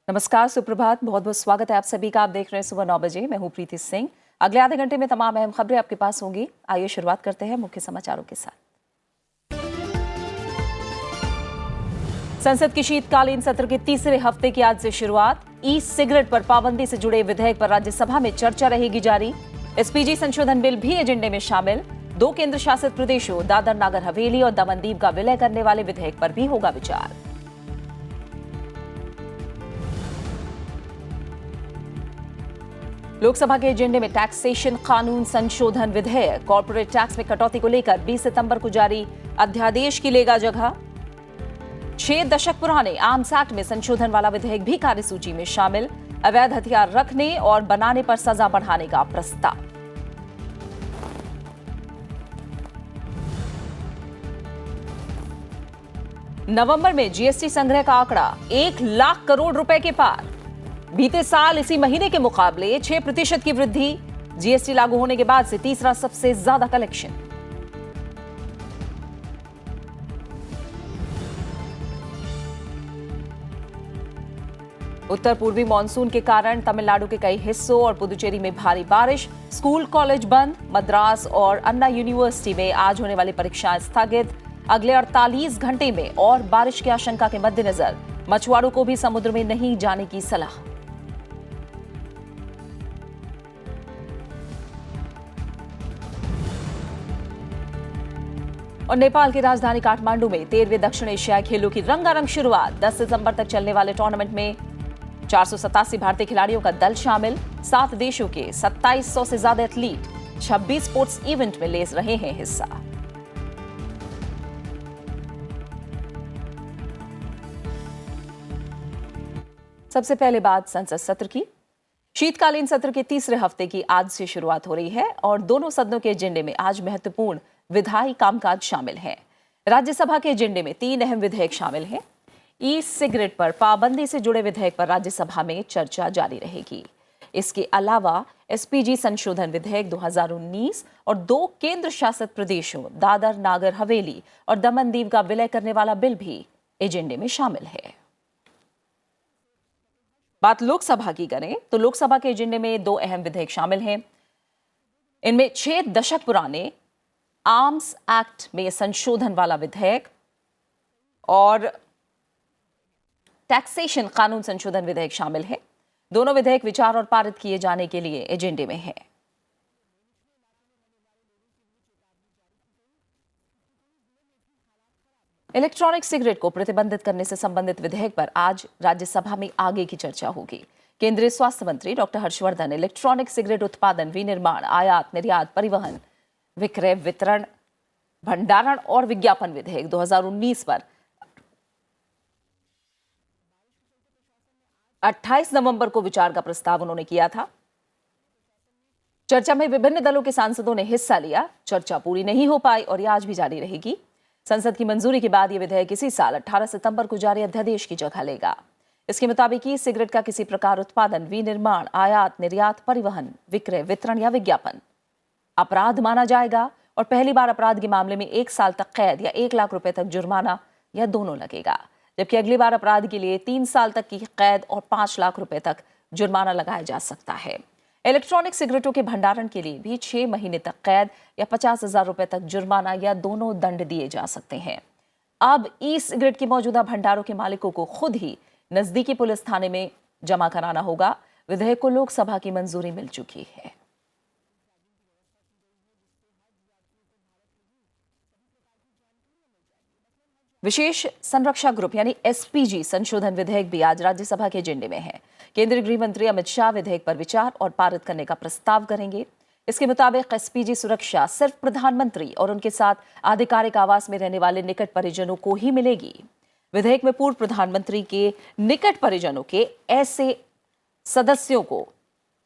नमस्कार, सुप्रभात। बहुत बहुत स्वागत है आप सभी का। आप देख रहे हैं सुबह 9 बजे। मैं हूं प्रीति सिंह। अगले आधे घंटे में तमाम अहम खबरें आपके पास होंगी। आइए शुरुआत करते हैं मुख्य समाचारों के साथ। संसद के शीतकालीन सत्र के तीसरे हफ्ते की आज से शुरुआत। ई सिगरेट पर पाबंदी से जुड़े विधेयक पर राज्यसभा में चर्चा रहेगी जारी। एसपीजी संशोधन बिल भी एजेंडे में शामिल। 2 केंद्र शासित प्रदेशों दादर नागर हवेली और दमन दीव का विलय करने वाले विधेयक पर भी होगा विचार। लोकसभा के एजेंडे में टैक्सेशन कानून संशोधन विधेयक। कॉर्पोरेट टैक्स में कटौती को लेकर 20 सितंबर को जारी अध्यादेश की लेगा जगह। 6 दशक पुराने आर्म्स एक्ट में संशोधन वाला विधेयक भी कार्यसूची में शामिल। अवैध हथियार रखने और बनाने पर सजा बढ़ाने का प्रस्ताव। नवंबर में जीएसटी संग्रह का आंकड़ा 1 लाख करोड़ रुपए के पार। बीते साल इसी महीने के मुकाबले 6% की वृद्धि। जीएसटी लागू होने के बाद से तीसरा सबसे ज्यादा कलेक्शन। उत्तर पूर्वी मानसून के कारण तमिलनाडु के कई हिस्सों और पुदुचेरी में भारी बारिश। स्कूल कॉलेज बंद। मद्रास और अन्ना यूनिवर्सिटी में आज होने वाली परीक्षाएं स्थगित। अगले 48 घंटे में और बारिश की आशंका के मद्देनजर मछुआरों को भी समुद्र में नहीं जाने की सलाह। और नेपाल की राजधानी काठमांडू में 13वें दक्षिण एशियाई खेलों की रंगारंग शुरुआत। 10 सितंबर तक चलने वाले टूर्नामेंट में 487 भारतीय खिलाड़ियों का दल शामिल। 7 देशों के 2700 से ज्यादा एथलीट 26 स्पोर्ट्स इवेंट में ले रहे हैं हिस्सा। सबसे पहले बात संसद सत्र की। शीतकालीन सत्र के तीसरे हफ्ते की आज से शुरुआत हो रही है और दोनों सदनों के एजेंडे में आज महत्वपूर्ण विधायी कामकाज शामिल है। राज्यसभा के एजेंडे में 3 अहम विधेयक शामिल हैं। ई सिगरेट पर पाबंदी से जुड़े विधेयक पर राज्यसभा में चर्चा जारी रहेगी। इसके अलावा एसपीजी संशोधन विधेयक 2019 और 2 केंद्र शासित प्रदेशों दादर नागर हवेली और दमन दीव का विलय करने वाला बिल भी एजेंडे में शामिल है। बात लोकसभा की करें तो लोकसभा के एजेंडे में 2 अहम विधेयक शामिल हैं। इनमें 6 दशक पुराने आर्म्स एक्ट में संशोधन वाला विधेयक और टैक्सेशन कानून संशोधन विधेयक शामिल है। दोनों विधेयक विचार और पारित किए जाने के लिए एजेंडे में है। इलेक्ट्रॉनिक सिगरेट को प्रतिबंधित करने से संबंधित विधेयक पर आज राज्यसभा में आगे की चर्चा होगी। केंद्रीय स्वास्थ्य मंत्री डॉक्टर हर्षवर्धन इलेक्ट्रॉनिक सिगरेट उत्पादन, विनिर्माण, आयात, निर्यात, परिवहन, विक्रय, वितरण, भंडारण और विज्ञापन विधेयक 2019 पर 28 नवंबर को विचार का प्रस्ताव उन्होंने किया था। चर्चा में विभिन्न दलों के सांसदों ने हिस्सा लिया। चर्चा पूरी नहीं हो पाई और यह आज भी जारी रहेगी। संसद की मंजूरी के बाद यह विधेयक इसी साल 18 सितंबर को जारी अध्यादेश की जगह लेगा। इसके मुताबिक ई सिगरेट का किसी प्रकार उत्पादन, विनिर्माण, आयात, निर्यात, परिवहन, विक्रय, वितरण या विज्ञापन अपराध माना जाएगा और पहली बार अपराध के मामले में 1 साल तक कैद या 1 लाख रुपए तक जुर्माना या दोनों लगेगा, जबकि अगली बार अपराध के लिए 3 साल तक की कैद और 5 लाख रुपए तक जुर्माना लगाया जा सकता है। इलेक्ट्रॉनिक सिगरेटों के भंडारण के लिए भी 6 महीने तक कैद या 50,000 रुपए तक जुर्माना या दोनों दंड दिए जा सकते हैं। अब ई सिगरेट के मौजूदा भंडारों के मालिकों को खुद ही नजदीकी पुलिस थाने में जमा कराना होगा। विधेयक को लोकसभा की मंजूरी मिल चुकी है। विशेष संरक्षा ग्रुप यानी एसपीजी संशोधन विधेयक भी आज राज्यसभा के एजेंडे में है। केंद्रीय गृह मंत्री अमित शाह विधेयक पर विचार और पारित करने का प्रस्ताव करेंगे। इसके मुताबिक एसपीजी सुरक्षा सिर्फ प्रधानमंत्री और उनके साथ आधिकारिक आवास में रहने वाले निकट परिजनों को ही मिलेगी। विधेयक में पूर्व प्रधानमंत्री के निकट परिजनों के ऐसे सदस्यों को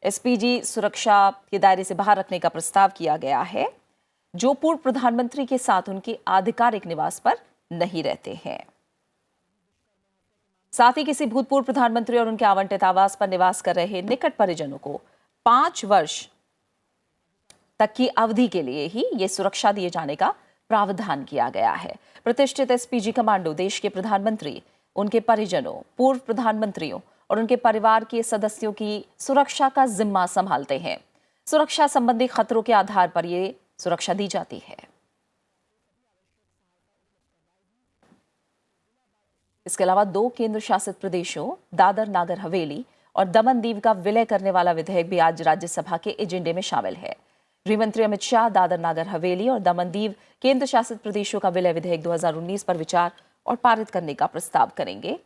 एसपीजी सुरक्षा के दायरे से बाहर रखने का प्रस्ताव किया गया है जो पूर्व प्रधानमंत्री के साथ उनके आधिकारिक निवास पर नहीं रहते हैं। साथ ही किसी भूतपूर्व प्रधानमंत्री और उनके आवंटित आवास पर निवास कर रहे निकट परिजनों को 5 वर्ष तक की अवधि के लिए ही ये सुरक्षा दिए जाने का प्रावधान किया गया है। प्रतिष्ठित एसपीजी कमांडो देश के प्रधानमंत्री, उनके परिजनों, पूर्व प्रधानमंत्रियों और उनके परिवार के सदस्यों की सुरक्षा का जिम्मा संभालते हैं। सुरक्षा संबंधी खतरों के आधार पर ये सुरक्षा दी जाती है। इसके अलावा 2 केंद्र शासित प्रदेशों दादर नागर हवेली और दमन दीव का विलय करने वाला विधेयक भी आज राज्यसभा के एजेंडे में शामिल है। गृह मंत्री अमित शाह दादर नागर हवेली और दमन दीव केंद्र शासित प्रदेशों का विलय विधेयक 2019 पर विचार और पारित करने का प्रस्ताव करेंगे।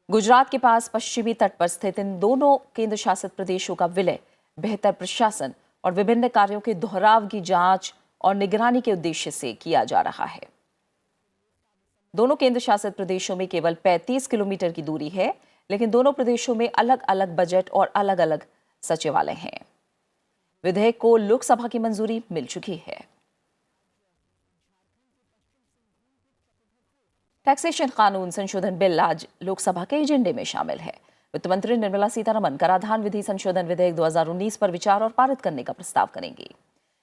गुजरात के पास पश्चिमी तट पर स्थित इन दोनों केंद्र शासित प्रदेशों का विलय बेहतर प्रशासन और विभिन्न कार्यों के दोहराव की जांच और निगरानी के उद्देश्य से किया जा रहा है। दोनों केंद्र शासित प्रदेशों में केवल 35 किलोमीटर की दूरी है, लेकिन दोनों प्रदेशों में अलग अलग बजट और अलग अलग सचिवालय हैं। विधेयक को लोकसभा की मंजूरी मिल चुकी है। टैक्सेशन कानून संशोधन बिल आज लोकसभा के एजेंडे में शामिल है। वित्त मंत्री निर्मला सीतारमण कराधान विधि संशोधन विधेयक 2019 पर विचार और पारित करने का प्रस्ताव करेंगी।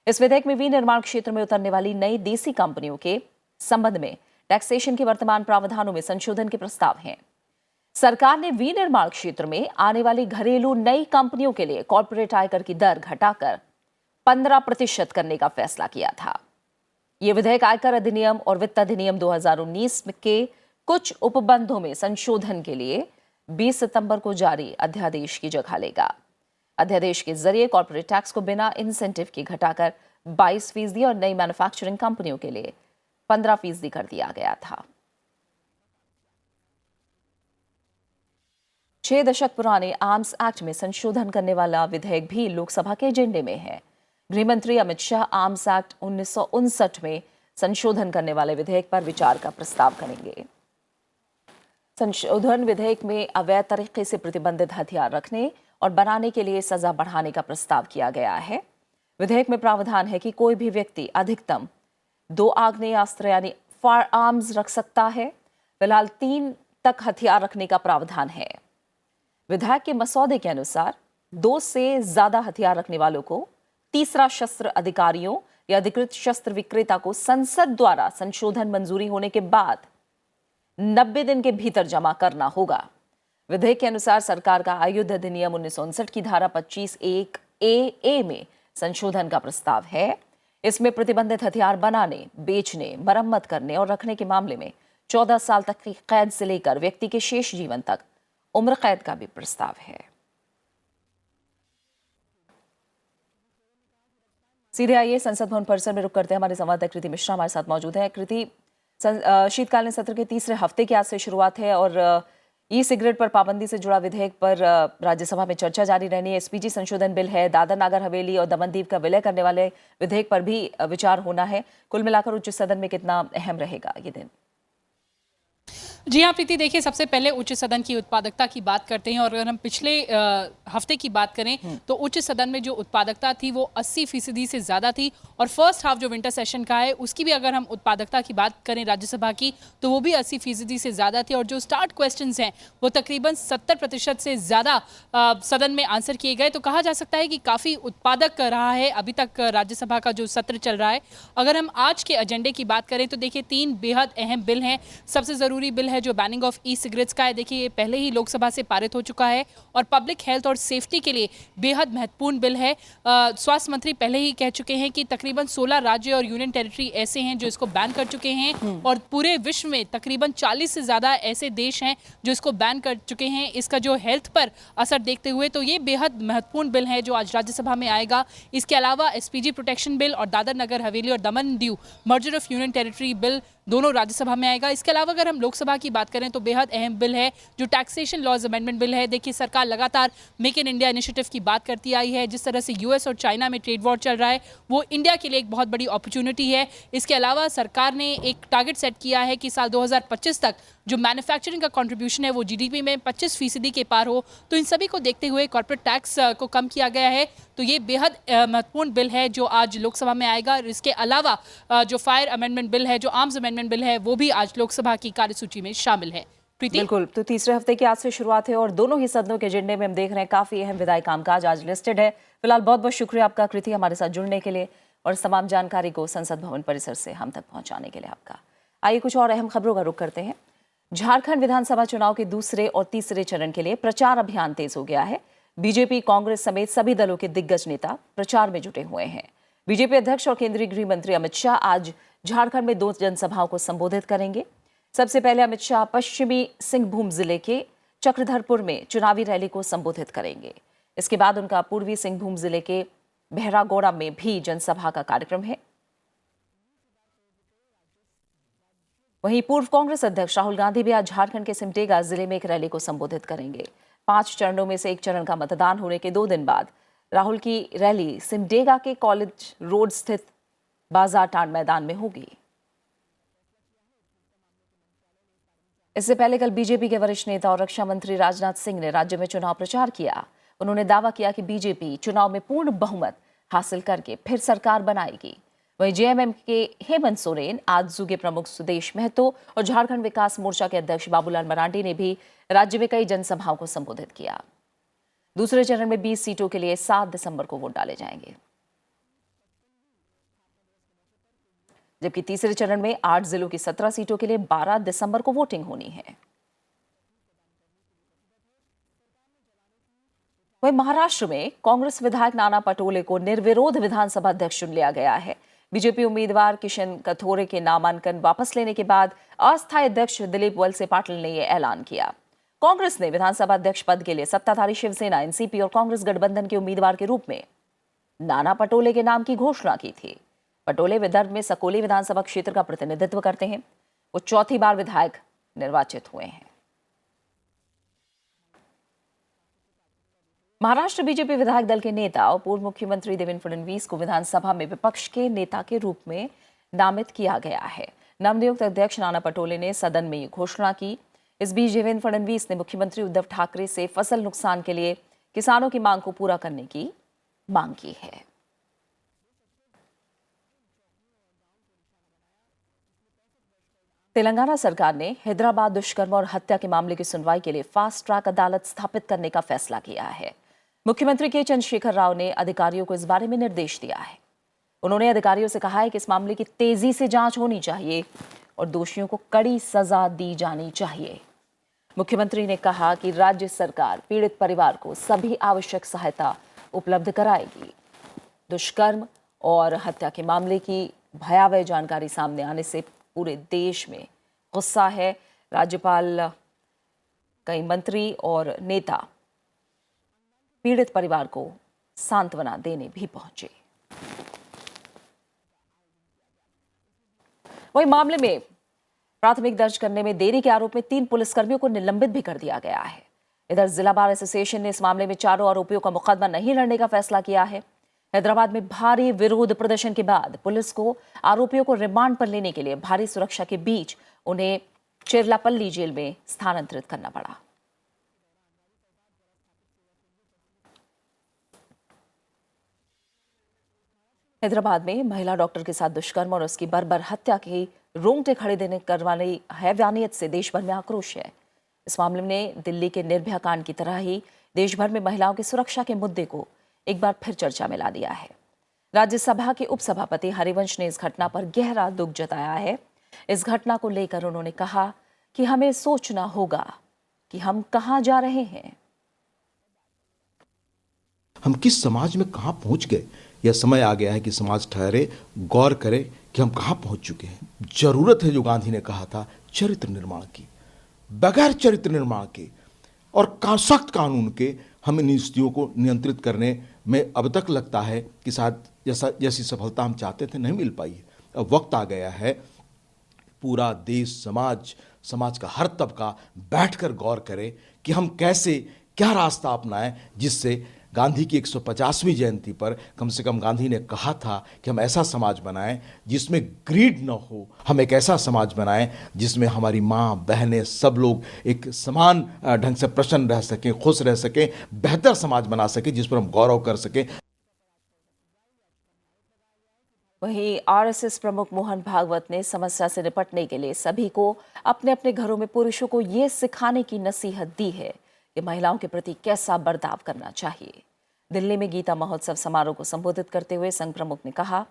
इस विधेयक में विनिर्माण क्षेत्र में उतरने वाली नई देसी कंपनियों के संबंध में टैक्सेशन के वर्तमान प्रावधानों में संशोधन के प्रस्ताव हैं। सरकार ने विनिर्माण क्षेत्र में आने वाली घरेलू नई कंपनियों के लिए कॉर्पोरेट आयकर की दर घटाकर 15% करने का फैसला किया था। यह विधेयक आयकर अधिनियम और वित्त अधिनियम 2019 के कुछ उपबंधों में संशोधन के लिए 20 सितंबर को जारी अध्यादेश की जगह लेगा। अध्यादेश के जरिए कॉर्पोरेट टैक्स को बिना इंसेंटिव के घटाकर 22% और नई मैन्युफैक्चरिंग कंपनियों के लिए 15% कर दिया गया था। 6 दशक पुराने आर्म्स एक्ट में संशोधन करने वाला विधेयक भी लोकसभा के एजेंडे में है। गृह मंत्री अमित शाह आर्म्स एक्ट 1959 में संशोधन करने वाले विधेयक पर विचार का प्रस्ताव करेंगे। संशोधन विधेयक में अवैध तरीके से प्रतिबंधित हथियार रखने और बनाने के लिए सजा बढ़ाने का प्रस्ताव किया गया है। विधेयक में प्रावधान है कि कोई भी व्यक्ति अधिकतम 2 आग्नेयास्त्र यानी फायर आर्म्स रख सकता है। फिलहाल 3 तक हथियार रखने का प्रावधान है। विधेयक के मसौदे के अनुसार 2 से ज्यादा हथियार रखने वालों को तीसरा शस्त्र अधिकारियों या अधिकृत शस्त्र विक्रेता को संसद द्वारा संशोधन मंजूरी होने के बाद 90 दिन के भीतर जमा करना होगा। विधेयक के अनुसार सरकार का आयुध अधिनियम 1959 की धारा 25(1)(a) में संशोधन का प्रस्ताव है। इसमें प्रतिबंधित हथियार बनाने, बेचने, मरम्मत करने और रखने के मामले में 14 साल तक की कैद से लेकर व्यक्ति के शेष जीवन तक उम्र कैद का भी प्रस्ताव है। सीधे आइए संसद भवन परिसर में रुक करते हैं। हमारे संवाददाता कृति मिश्रा हमारे साथ मौजूद है। कृति, शीतकालीन सत्र के तीसरे हफ्ते की आज से शुरुआत है और ई सिगरेट पर पाबंदी से जुड़ा विधेयक पर राज्यसभा में चर्चा जारी रहनी है। एसपीजी संशोधन बिल है, दादर नागर हवेली और दमन दीव का विलय करने वाले विधेयक पर भी विचार होना है। कुल मिलाकर उच्च सदन में कितना अहम रहेगा ये दिन? जी हाँ प्रीति, देखिए सबसे पहले उच्च सदन की उत्पादकता की बात करते हैं और अगर हम पिछले हफ्ते की बात करें तो उच्च सदन में जो उत्पादकता थी वो 80% से ज़्यादा थी और फर्स्ट हाफ जो विंटर सेशन का है उसकी भी अगर हम उत्पादकता की बात करें राज्यसभा की तो वो भी 80% से ज़्यादा थी और जो स्टार्ट क्वेश्चंस हैं वो तकरीबन 70% से ज़्यादा सदन में आंसर किए गए। तो कहा जा सकता है कि काफ़ी उत्पादक रहा है अभी तक राज्यसभा का जो सत्र चल रहा है। अगर हम आज के एजेंडे की बात करें तो देखिए 3 बेहद अहम बिल हैं। सबसे ज़रूरी बिल है जो बैनिंग ऑफ ई सिगरेट्स का है। देखिए ये पहले ही लोकसभा से पारित हो चुका है और पब्लिक हेल्थ और सेफ्टी के लिए बेहद महत्वपूर्ण बिल है। स्वास्थ्य मंत्री पहले ही कह चुके हैं कि तकरीबन 16 राज्य और यूनियन टेरिटरी ऐसे हैं जो इसको बैन कर चुके हैं और पूरे विश्व में तकरीबन 40 से ज़्यादा ऐसे देश हैं जो इसको बैन कर चुके हैं। इसका जो हेल्थ पर असर देखते हुए तो ये बेहद महत्वपूर्ण बिल है जो आज राज्यसभा में आएगा। इसके अलावा एसपीजी प्रोटेक्शन बिल और दादर नगर हवेली और Daman Diu merger of union territory bill दोनों राज्यसभा में आएगा। इसके अलावा अगर हम लोकसभा की बात करें तो बेहद अहम बिल है जो टैक्सेशन लॉज अमेंडमेंट बिल है। देखिए सरकार लगातार मेक इन इंडिया इनिशिएटिव की बात करती आई है। जिस तरह से यूएस और चाइना में ट्रेड वॉर चल रहा है वो इंडिया के लिए एक बहुत बड़ी अपॉर्चुनिटी है। इसके अलावा सरकार ने एक टारगेट सेट किया है कि साल 2025 तक जो मैन्युफैक्चरिंग का कंट्रीब्यूशन है वो जीडीपी में 25% के पार हो। तो इन सभी को देखते हुए कॉर्पोरेट टैक्स को कम किया गया है। तो ये बेहद महत्वपूर्ण बिल है जो आज लोकसभा में आएगा। इसके अलावा जो फायर अमेंडमेंट बिल है, जो आर्म्स अमेंडमेंट बिल है वो भी आज लोकसभा की कार्यसूची में शामिल है। बिल्कुल, तो तीसरे हफ्ते की आज से शुरुआत है और दोनों ही सदनों के एजेंडे में हम देख रहे हैं काफी अहम विधायी कामकाज आज लिस्टेड है। फिलहाल बहुत बहुत शुक्रिया आपका कृति हमारे साथ जुड़ने के लिए और तमाम जानकारी को संसद भवन परिसर से हम तक पहुंचाने के लिए आपका। आइए कुछ और अहम खबरों का रुख करते हैं। झारखंड विधानसभा चुनाव के दूसरे और तीसरे चरण के लिए प्रचार अभियान तेज हो गया है। बीजेपी, कांग्रेस समेत सभी दलों के दिग्गज नेता प्रचार में जुटे हुए हैं। बीजेपी अध्यक्ष और केंद्रीय गृह मंत्री अमित शाह आज झारखंड में 2 जनसभाओं को संबोधित करेंगे। सबसे पहले अमित शाह पश्चिमी सिंहभूम जिले के चक्रधरपुर में चुनावी रैली को संबोधित करेंगे। इसके बाद उनका पूर्वी सिंहभूम जिले के बहरागोड़ा में भी जनसभा का कार्यक्रम है। वहीं पूर्व कांग्रेस अध्यक्ष राहुल गांधी भी आज झारखंड के सिमडेगा जिले में एक रैली को संबोधित करेंगे। 5 चरणों में से एक चरण का मतदान होने के 2 दिन बाद राहुल की रैली सिमडेगा के कॉलेज रोड स्थित बाजार टांड मैदान में होगी। इससे पहले कल बीजेपी के वरिष्ठ नेता और रक्षा मंत्री राजनाथ सिंह ने राज्य में चुनाव प्रचार किया। उन्होंने दावा किया कि बीजेपी चुनाव में पूर्ण बहुमत हासिल करके फिर सरकार बनाएगी। वहीं जेएमएम के हेमंत सोरेन, आजसू के प्रमुख सुदेश महतो और झारखंड विकास मोर्चा के अध्यक्ष बाबूलाल मरांडी ने भी राज्य में कई जनसभाओं को संबोधित किया। दूसरे चरण में 20 सीटों के लिए 7 दिसंबर को वोट डाले जाएंगे, जबकि तीसरे चरण में 8 जिलों की 17 सीटों के लिए 12 दिसंबर को वोटिंग होनी है। वहीं महाराष्ट्र में कांग्रेस विधायक नाना पटोले को निर्विरोध विधानसभा अध्यक्ष चुन लिया गया है। बीजेपी उम्मीदवार किशन कथोरे के नामांकन वापस लेने के बाद अस्थायी अध्यक्ष दिलीप वलसे पाटिल ने यह ऐलान किया। कांग्रेस ने विधानसभा अध्यक्ष पद के लिए सत्ताधारी शिवसेना, एनसीपी और कांग्रेस गठबंधन के उम्मीदवार के रूप में नाना पटोले के नाम की घोषणा की थी। पटोले विदर्भ में सकोली विधानसभा क्षेत्र का प्रतिनिधित्व करते हैं। वो 4थी बार विधायक निर्वाचित हुए हैं। महाराष्ट्र बीजेपी विधायक दल के नेता और पूर्व मुख्यमंत्री देवेंद्र फडणवीस को विधानसभा में विपक्ष के नेता के रूप में नामित किया गया है। नवनियुक्त अध्यक्ष नाना पटोले ने सदन में ये घोषणा की। इस बीच देवेंद्र फडणवीस ने मुख्यमंत्री उद्धव ठाकरे से फसल नुकसान के लिए किसानों की मांग को पूरा करने की मांग की है। तेलंगाना सरकार ने हैदराबाद दुष्कर्म और हत्या के मामले की सुनवाई के लिए फास्ट ट्रैक अदालत स्थापित करने का फैसला किया है। मुख्यमंत्री के चंद्रशेखर राव ने अधिकारियों को इस बारे में निर्देश दिया है। उन्होंने अधिकारियों से कहा है कि इस मामले की तेजी से जांच होनी चाहिए और दोषियों को कड़ी सजा दी जानी चाहिए। मुख्यमंत्री ने कहा कि राज्य सरकार पीड़ित परिवार को सभी आवश्यक सहायता उपलब्ध कराएगी। दुष्कर्म और हत्या के मामले की भयावह जानकारी सामने आने से पूरे देश में गुस्सा है। राज्यपाल, कई मंत्री और नेता पीड़ित परिवार को सांत्वना देने भी पहुंचे। वहीं मामले में प्राथमिक दर्ज करने में देरी के आरोप में 3 पुलिसकर्मियों को निलंबित भी कर दिया गया है। इधर जिला बार एसोसिएशन ने इस मामले में 4 आरोपियों का मुकदमा नहीं लड़ने का फैसला किया है। हैदराबाद में भारी विरोध प्रदर्शन के बाद पुलिस को आरोपियों को रिमांड पर लेने के लिए भारी सुरक्षा के बीच उन्हें चिरलापल्ली जेल में स्थानांतरित करना पड़ा। हैदराबाद में महिला डॉक्टर के साथ दुष्कर्म और उसकी बर्बर हत्या की रोंगटे खड़े देने करवाने हैवानियत से देश भर में आक्रोश है। इस मामले में दिल्ली के निर्भया कांड की तरह ही देश भर में महिलाओं की सुरक्षा के मुद्दे को एक बार फिर चर्चा में ला दिया है। राज्यसभा के उपसभापति हरिवंश ने इस घटना पर गहरा दुख जताया है। इस घटना को लेकर उन्होंने कहा कि हमें सोचना होगा कि हम कहां जा रहे हैं। हम किस समाज में कहां पहुंच गए, यह समय आ गया है कि समाज ठहरे, गौर करे कि हम कहां पहुंच चुके हैं। जरूरत है, जो गांधी ने कहा था, चरित्र निर्माण की। बगैर चरित्र निर्माण के और सख्त कानून के हम इन स्थितियों को नियंत्रित करने में अब तक लगता है कि शायद जैसी सफलता हम चाहते थे नहीं मिल पाई है। अब वक्त आ गया है पूरा देश, समाज का हर तबका बैठकर गौर करे कि हम कैसे क्या रास्ता अपनाएं जिससे गांधी की 150वीं जयंती पर कम से कम गांधी ने कहा था कि हम ऐसा समाज बनाएं जिसमें ग्रीड न हो। हम एक ऐसा समाज बनाएं जिसमें हमारी माँ, बहनें, सब लोग एक समान ढंग से प्रसन्न रह सकें, खुश रह सकें, बेहतर समाज बना सकें जिस पर हम गौरव कर सकें। वहीं आरएसएस प्रमुख मोहन भागवत ने समस्या से निपटने के लिए सभी को अपने अपने घरों में पुरुषों को ये सिखाने की नसीहत दी है कि महिलाओं के प्रति कैसा बर्ताव करना चाहिए। दिल्ली में गीता महोत्सव समारोह को संबोधित करते हुए संघ प्रमुख ने कहा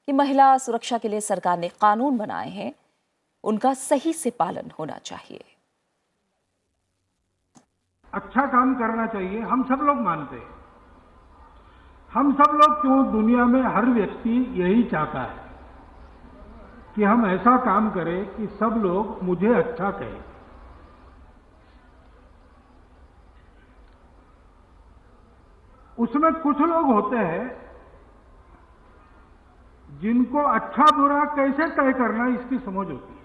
कि महिला सुरक्षा के लिए सरकार ने कानून बनाए हैं, उनका सही से पालन होना चाहिए। अच्छा काम करना चाहिए, हम सब लोग मानते हैं। हम सब लोग क्यों, दुनिया में हर व्यक्ति यही चाहता है कि हम ऐसा काम करें कि सब लोग मुझे अच्छा कहें। उसमें कुछ लोग होते हैं जिनको अच्छा बुरा कैसे तय करना इसकी समझ होती है।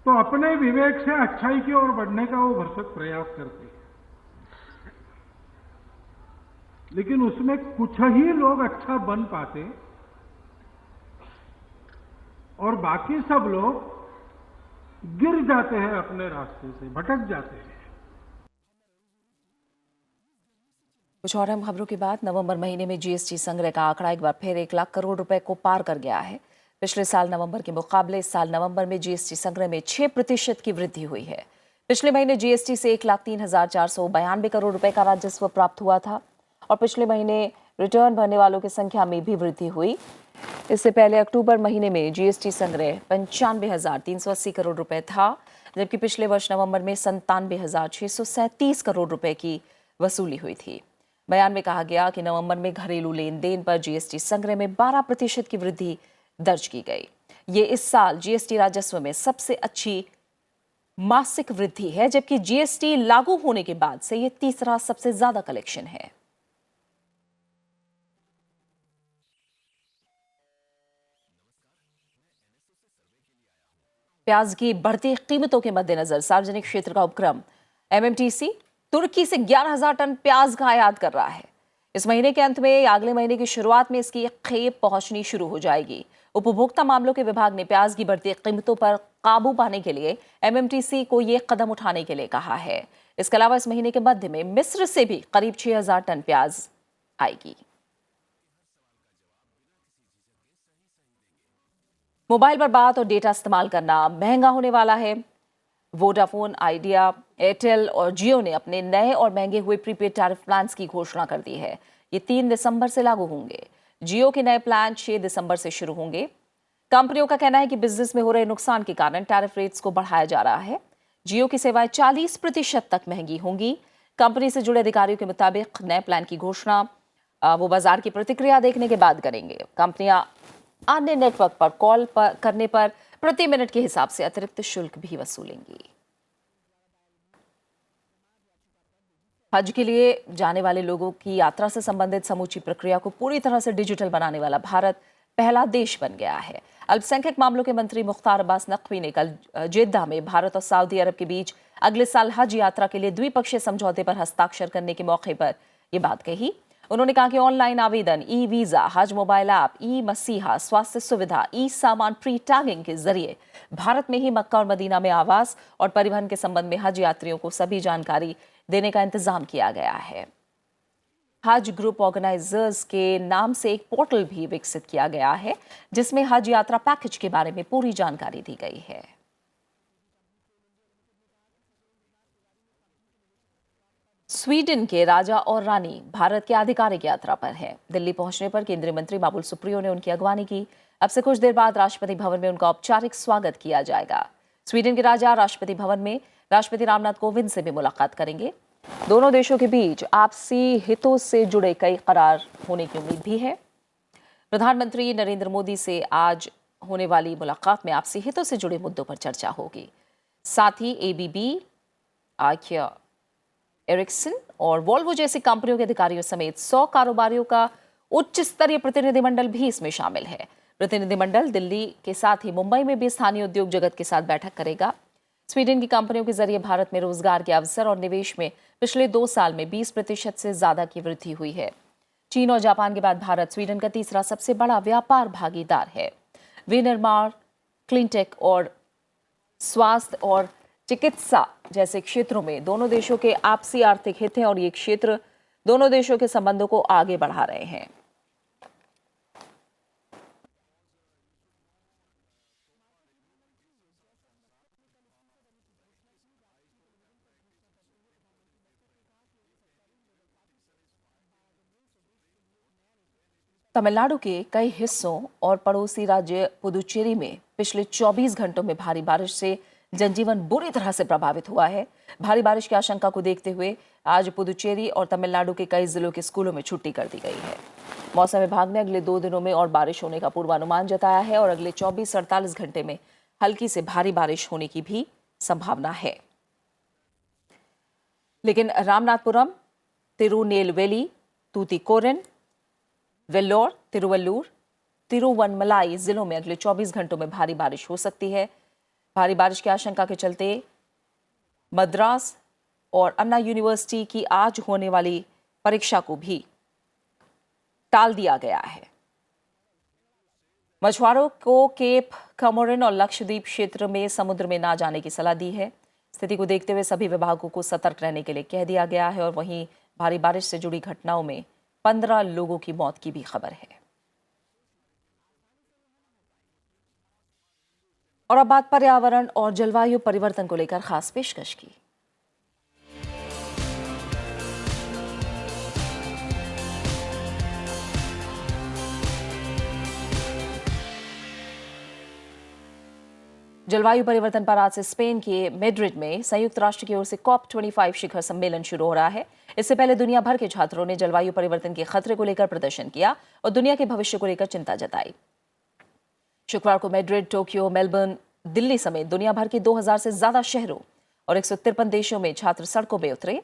तो अपने विवेक से अच्छाई की ओर बढ़ने का वो भरसक प्रयास करते हैं, लेकिन उसमें कुछ ही लोग अच्छा बन पाते और बाकी सब लोग गिर जाते हैं, अपने रास्ते से भटक जाते हैं। कुछ और अहम खबरों के बाद नवंबर महीने में जीएसटी संग्रह का आंकड़ा एक बार फिर 1 लाख करोड़ रुपए को पार कर गया है। पिछले साल नवंबर के मुकाबले इस साल नवंबर में जीएसटी संग्रह में 6% की वृद्धि हुई है। पिछले महीने जीएसटी से 1,03,492 करोड़ रुपए का राजस्व प्राप्त हुआ था और पिछले महीने रिटर्न भरने वालों की संख्या में भी वृद्धि हुई। इससे पहले अक्टूबर महीने में जीएसटी संग्रह 95,380 करोड़ रुपए था, जबकि पिछले वर्ष नवंबर में 97,637 करोड़ रुपए की वसूली हुई थी। बयान में कहा गया कि नवंबर में घरेलू लेन देन पर जीएसटी संग्रह में 12% की वृद्धि दर्ज की गई। ये इस साल जीएसटी राजस्व में सबसे अच्छी मासिक वृद्धि है, जबकि जीएसटी लागू होने के बाद से ये तीसरा सबसे ज्यादा कलेक्शन है। प्याज की बढ़ती कीमतों के मद्देनजर सार्वजनिक क्षेत्र का उपक्रम एमएमटीसी तुर्की से 11,000 टन प्याज का आयात कर रहा है। इस महीने के अंत में या अगले महीने की शुरुआत में इसकी खेप पहुंचनी शुरू हो जाएगी। उपभोक्ता मामलों के विभाग ने प्याज की बढ़ती कीमतों पर काबू पाने के लिए एमएमटीसी को ये कदम उठाने के लिए कहा है। इसके अलावा इस महीने के मध्य में मिस्र से भी करीब 6,000 टन प्याज आएगी। मोबाइल पर बात और डेटा इस्तेमाल करना महंगा होने वाला है। वोडाफोन, आइडिया, एयरटेल और जियो ने अपने नए और महंगे हुए प्रीपेड टैरिफ प्लान्स की घोषणा कर दी है। ये 3 दिसंबर से लागू होंगे। जियो के नए प्लान 6 दिसंबर से शुरू होंगे। कंपनियों का कहना है कि बिजनेस में हो रहे नुकसान के कारण टैरिफ रेट्स को बढ़ाया जा रहा है। जियो की सेवाएं 40% तक महंगी होंगी। कंपनी से जुड़े अधिकारियों के मुताबिक नए प्लान की घोषणा वो बाजार की प्रतिक्रिया देखने के बाद करेंगे। कंपनियां अन्य नेटवर्क पर कॉल करने पर प्रति मिनट के हिसाब से अतिरिक्त शुल्क भी वसूलेंगी। हज के लिए जाने वाले लोगों की यात्रा से संबंधित समूची प्रक्रिया को पूरी तरह से डिजिटल बनाने वाला भारत पहला देश बन गया है। अल्पसंख्यक मामलों के मंत्री मुख्तार अब्बास नकवी ने कल जेद्दा में भारत और सऊदी अरब के बीच अगले साल हज यात्रा के लिए द्विपक्षीय समझौते पर हस्ताक्षर करने के मौके पर यह बात कही। उन्होंने कहा कि ऑनलाइन आवेदन, ई वीजा, हज मोबाइल ऐप, ई मसीहा, स्वास्थ्य सुविधा, ई सामान प्री टैगिंग के जरिए भारत में ही मक्का और मदीना में आवास और परिवहन के संबंध में हज यात्रियों को सभी जानकारी देने का इंतजाम किया गया है। हज ग्रुप ऑर्गेनाइजर्स के नाम से एक पोर्टल भी विकसित किया गया है, जिसमें हज यात्रा पैकेज के बारे में पूरी जानकारी दी गई है। स्वीडन के राजा और रानी भारत की आधिकारिक यात्रा पर हैं। दिल्ली पहुंचने पर केंद्रीय मंत्री बाबुल सुप्रियो ने उनकी अगवानी की। अब से कुछ देर बाद राष्ट्रपति भवन में उनका औपचारिक स्वागत किया जाएगा। स्वीडन के राजा राष्ट्रपति भवन में राष्ट्रपति रामनाथ कोविंद से भी मुलाकात करेंगे। दोनों देशों के बीच आपसी हितों से जुड़े कई करार होने की उम्मीद भी है। प्रधानमंत्री नरेंद्र मोदी से आज होने वाली मुलाकात में आपसी हितों से जुड़े मुद्दों पर चर्चा होगी। साथ ही एबीबी, आइकिया, एरिक्सन और वोल्वो जैसी कंपनियों के अधिकारियों समेत 100 कारोबारियों का उच्च स्तरीय प्रतिनिधिमंडल भी इसमें शामिल है। प्रतिनिधिमंडल दिल्ली के साथ ही मुंबई में भी स्थानीय उद्योग जगत के साथ बैठक करेगा। स्वीडन की कंपनियों के जरिए भारत में रोजगार के अवसर और निवेश में पिछले 2 साल में 20% से ज्यादा की वृद्धि हुई है। चीन और जापान के बाद भारत स्वीडन का तीसरा सबसे बड़ा व्यापार भागीदार है। विनिर्माण, क्लीनटेक और स्वास्थ्य और चिकित्सा जैसे क्षेत्रों में दोनों देशों के आपसी आर्थिक हित हैं और ये क्षेत्र दोनों देशों के संबंधों को आगे बढ़ा रहे हैं। तमिलनाडु के कई हिस्सों और पड़ोसी राज्य पुदुचेरी में पिछले 24 घंटों में भारी बारिश से जनजीवन बुरी तरह से प्रभावित हुआ है। भारी बारिश की आशंका को देखते हुए आज पुदुचेरी और तमिलनाडु के कई जिलों के स्कूलों में छुट्टी कर दी गई है। मौसम विभाग ने अगले 2 दिनों में और बारिश होने का पूर्वानुमान जताया है और अगले 24-48 घंटे में हल्की से भारी बारिश होने की भी संभावना है। लेकिन रामनाथपुरम, तिरुनेलवेली, तूतीकोरिन, वेल्लोर, तिरुवल्लूर, तिरुवनमलाई जिलों में अगले 24 घंटों में भारी बारिश हो सकती है। भारी बारिश की आशंका के चलते मद्रास और अन्ना यूनिवर्सिटी की आज होने वाली परीक्षा को भी टाल दिया गया है। मछुआरों को केप कमोरिन और लक्षद्वीप क्षेत्र में समुद्र में ना जाने की सलाह दी है। स्थिति को देखते हुए सभी विभागों को सतर्क रहने के लिए कह दिया गया है और वहीं भारी बारिश से जुड़ी घटनाओं में 15 लोगों की मौत की भी खबर है। और अब बात पर्यावरण और जलवायु परिवर्तन को लेकर खास पेशकश की। जलवायु परिवर्तन पर आज से स्पेन के मैड्रिड में संयुक्त राष्ट्र की ओर से COP25 शिखर सम्मेलन शुरू हो रहा है। इससे पहले दुनिया भर के छात्रों ने जलवायु परिवर्तन के खतरे को लेकर प्रदर्शन किया और दुनिया के भविष्य को लेकर चिंता जताई। शुक्रवार को मैड्रिड, टोक्यो, मेलबर्न, दिल्ली समेत दुनिया भर के 2000 से ज्यादा शहरों और 153 देशों में छात्र सड़कों पर उतरे।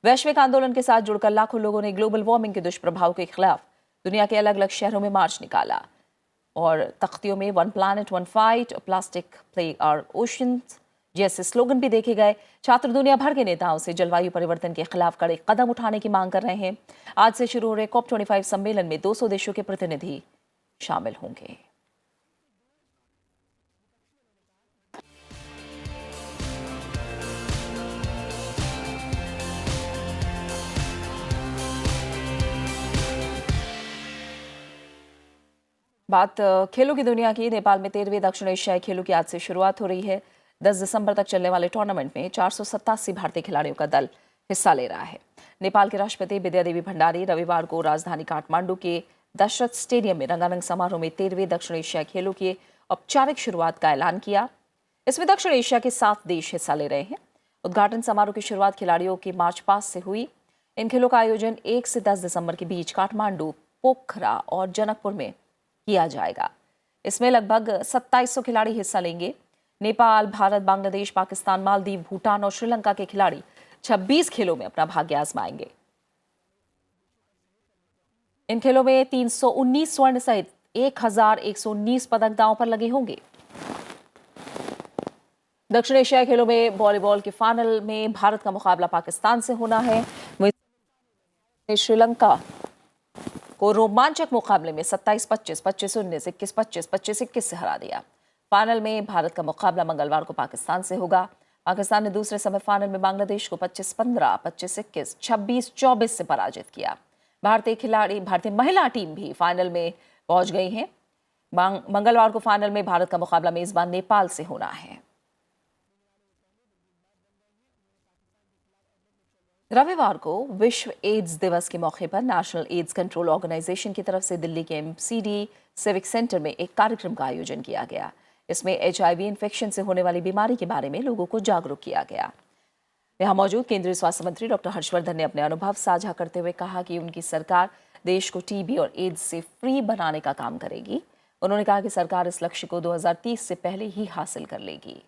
वैश्विक आंदोलन के साथ जुड़कर लाखों लोगों ने ग्लोबल वार्मिंग के दुष्प्रभाव के खिलाफ दुनिया के अलग अलग शहरों में मार्च निकाला और तख्तियों में 1 planet 1 fight, plastic plague our oceans जैसे स्लोगन भी देखे गए। छात्र दुनिया भर के नेताओं से जलवायु परिवर्तन के खिलाफ कड़े कदम उठाने की मांग कर रहे हैं। आज से शुरू हो रहे COP25 सम्मेलन में 200 देशों के प्रतिनिधि शामिल होंगे। बात खेलों की दुनिया की। नेपाल में 13वें दक्षिण एशियाई खेलों की आज से शुरुआत हो रही है। 10 दिसंबर तक चलने वाले टूर्नामेंट में 487 भारतीय खिलाड़ियों का दल हिस्सा ले रहा है। नेपाल के राष्ट्रपति विद्या देवी भंडारी रविवार को राजधानी काठमांडू के दशरथ स्टेडियम में रंगारंग समारोह में 13वें दक्षिण एशियाई खेलों की औपचारिक शुरुआत का ऐलान किया। इसमें दक्षिण एशिया के 7 देश हिस्सा ले रहे हैं। उद्घाटन समारोह की शुरुआत खिलाड़ियों के मार्च पास्ट से हुई। इन खेलों का आयोजन 1 से 10 दिसंबर के बीच काठमांडू, पोखरा और जनकपुर में किया जाएगा। इसमें लगभग 2700 खिलाड़ी हिस्सा लेंगे। नेपाल, भारत, बांग्लादेश, पाकिस्तान, मालदीव, भूटान और श्रीलंका के खिलाड़ी 26 खेलों में अपना भाग्य आजमाएंगे। इन खेलों में 319 स्वर्ण सहित 1119 पदक दांव पर लगे होंगे। दक्षिण एशियाई खेलों में वॉलीबॉल के फाइनल में भारत का मुकाबला पाकिस्तान से होना है। वहीं श्रीलंका को रोमांचक मुकाबले में 27-25, 25-19, 21-25, 25-21 से हरा दिया। फाइनल में भारत का मुकाबला मंगलवार को पाकिस्तान से होगा। पाकिस्तान ने दूसरे सेमीफाइनल में बांग्लादेश को 25-15, 25-21, 26-24 से पराजित किया। भारतीय महिला टीम भी फाइनल में पहुंच गई है। मंगलवार को फाइनल में भारत का मुकाबला मेजबान नेपाल से होना है। रविवार को विश्व एड्स दिवस के मौके पर नेशनल एड्स कंट्रोल ऑर्गेनाइजेशन की तरफ से दिल्ली के MCD सिविक सेंटर में एक कार्यक्रम का आयोजन किया गया। इसमें HIV इन्फेक्शन से होने वाली बीमारी के बारे में लोगों को जागरूक किया गया। यहां मौजूद केंद्रीय स्वास्थ्य मंत्री डॉक्टर हर्षवर्धन ने अपने अनुभव साझा करते हुए कहा कि उनकी सरकार देश को TB और एड्स से फ्री बनाने का काम करेगी। उन्होंने कहा कि सरकार इस लक्ष्य को 2030 से पहले ही हासिल कर लेगी।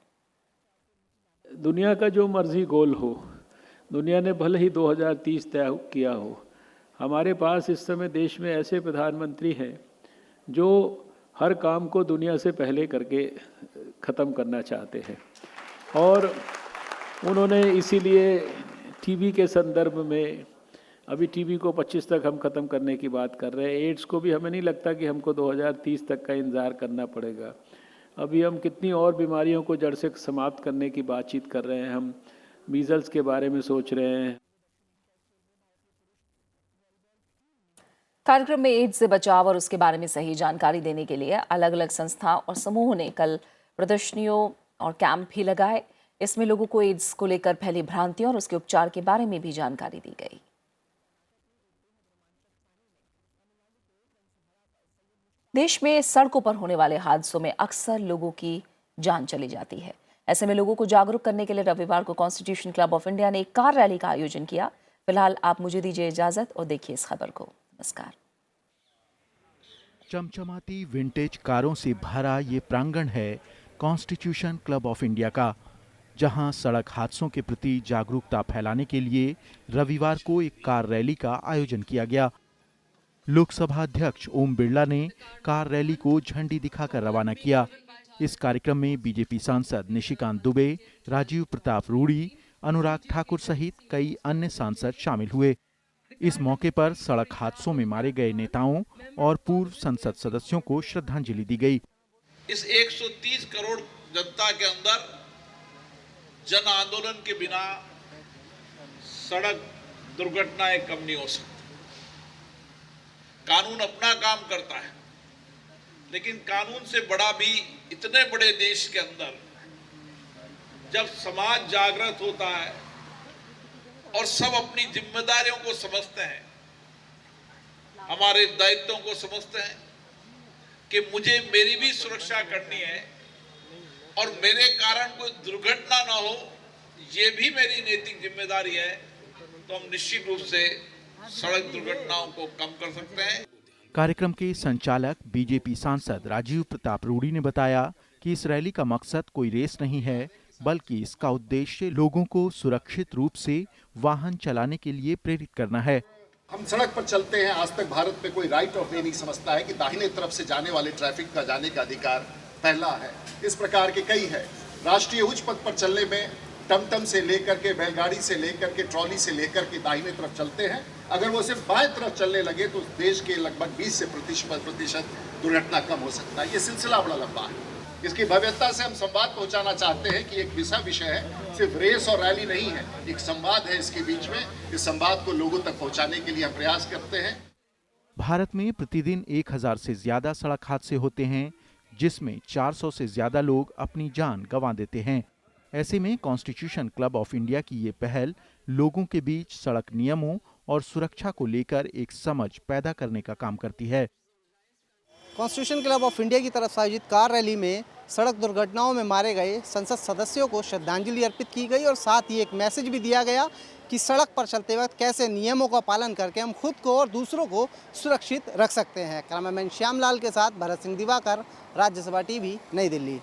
दुनिया का जो मर्जी गोल हो, दुनिया ने भले ही 2030 तय किया हो, हमारे पास इस समय देश में ऐसे प्रधानमंत्री हैं जो हर काम को दुनिया से पहले करके ख़त्म करना चाहते हैं। और उन्होंने इसीलिए टीबी के संदर्भ में, अभी टीबी को 25 तक हम ख़त्म करने की बात कर रहे हैं। एड्स को भी हमें नहीं लगता कि हमको 2030 तक का इंतज़ार करना पड़ेगा। अभी हम कितनी और बीमारियों को जड़ से समाप्त करने की बातचीत कर रहे हैं। हम मीजल्स के बारे में सोच रहे हैं। कार्यक्रम में एड्स से बचाव और उसके बारे में सही जानकारी देने के लिए अलग अलग संस्था और समूहों ने कल प्रदर्शनियों और कैंप भी लगाए। इसमें लोगों को एड्स को लेकर फैली भ्रांतियों और उसके उपचार के बारे में भी जानकारी दी गई। देश में सड़कों पर होने वाले हादसों में अक्सर लोगों की जान चली जाती है। ऐसे में लोगों को जागरूक करने के लिए रविवार को कॉन्स्टिट्यूशन क्लब ऑफ इंडिया ने एक कार रैली का आयोजन किया। फिलहाल आप मुझे दीजिए इजाजत और देखिए इस खबर को। नमस्कार। चमचमाती विंटेज कारों से भरा ये प्रांगण है कॉन्स्टिट्यूशन क्लब ऑफ इंडिया का, जहां सड़क हादसों के प्रति जागरूकता फैलाने के लिए रविवार को एक कार रैली का आयोजन किया गया। लोकसभा अध्यक्ष ओम बिरला ने कार रैली को झंडी दिखाकर रवाना किया। इस कार्यक्रम में बीजेपी सांसद निशिकांत दुबे, राजीव प्रताप रूड़ी, अनुराग ठाकुर सहित कई अन्य सांसद शामिल हुए। इस मौके पर सड़क हादसों में मारे गए नेताओं और पूर्व संसद सदस्यों को श्रद्धांजलि दी गई। इस 130 करोड़ जनता के अंदर जन आंदोलन के बिना सड़क दुर्घटनाएं कम नहीं हो सकती। कानून अपना काम करता है, लेकिन कानून से बड़ा भी इतने बड़े देश के अंदर जब समाज जागृत होता है और सब अपनी जिम्मेदारियों को समझते हैं, हमारे दायित्वों को समझते हैं कि मुझे मेरी भी सुरक्षा करनी है और मेरे कारण कोई दुर्घटना ना हो, ये भी मेरी नैतिक जिम्मेदारी है, तो हम निश्चित रूप से सड़क दुर्घटनाओं को कम कर सकते हैं। कार्यक्रम के संचालक बीजेपी सांसद राजीव प्रताप रूड़ी ने बताया कि इस रैली का मकसद कोई रेस नहीं है, बल्कि इसका उद्देश्य लोगों को सुरक्षित रूप से वाहन चलाने के लिए प्रेरित करना है। हम सड़क पर चलते हैं, आज तक भारत में कोई राइट ऑफ वे नहीं समझता है कि दाहिने तरफ से जाने वाले ट्रैफिक का जाने का अधिकार पहला है। इस प्रकार के कई है। राष्ट्रीय उच्च पथ पर चलने में टमटम से लेकर के, बैलगाड़ी से लेकर के, ट्रॉली से लेकर के दाहिने तरफ चलते हैं। अगर वो सिर्फ बाएं तरफ चलने लगे तो देश के लगभग 20 से 25% दुर्घटना कम हो सकता है। ये सिलसिला बड़ा लंबा है। इसकी भव्यता से हम संवाद पहुंचाना चाहते हैं कि एक विषय है, सिर्फ रेस और रैली नहीं है, एक संवाद है इसके बीच में। इस संवाद को लोगों तक पहुंचाने के लिए हम प्रयास करते हैं। भारत में प्रतिदिन 1000 से ज्यादा सड़क हादसे होते हैं, जिसमें 400 से ज्यादा लोग अपनी जान गंवा देते हैं। ऐसे में कॉन्स्टिट्यूशन क्लब ऑफ इंडिया की ये पहल लोगों के बीच सड़क नियमों और सुरक्षा को लेकर एक समझ पैदा करने का काम करती है। कॉन्स्टिट्यूशन क्लब ऑफ इंडिया की तरफ से आयोजित कार रैली में सड़क दुर्घटनाओं में मारे गए संसद सदस्यों को श्रद्धांजलि अर्पित की गई और साथ ही एक मैसेज भी दिया गया कि सड़क पर चलते वक्त कैसे नियमों का पालन करके हम खुद को और दूसरों को सुरक्षित रख सकते हैं। कैमरामैन श्यामलाल के साथ भरत सिंह दिवाकर, राज्यसभा टीवी, नई दिल्ली।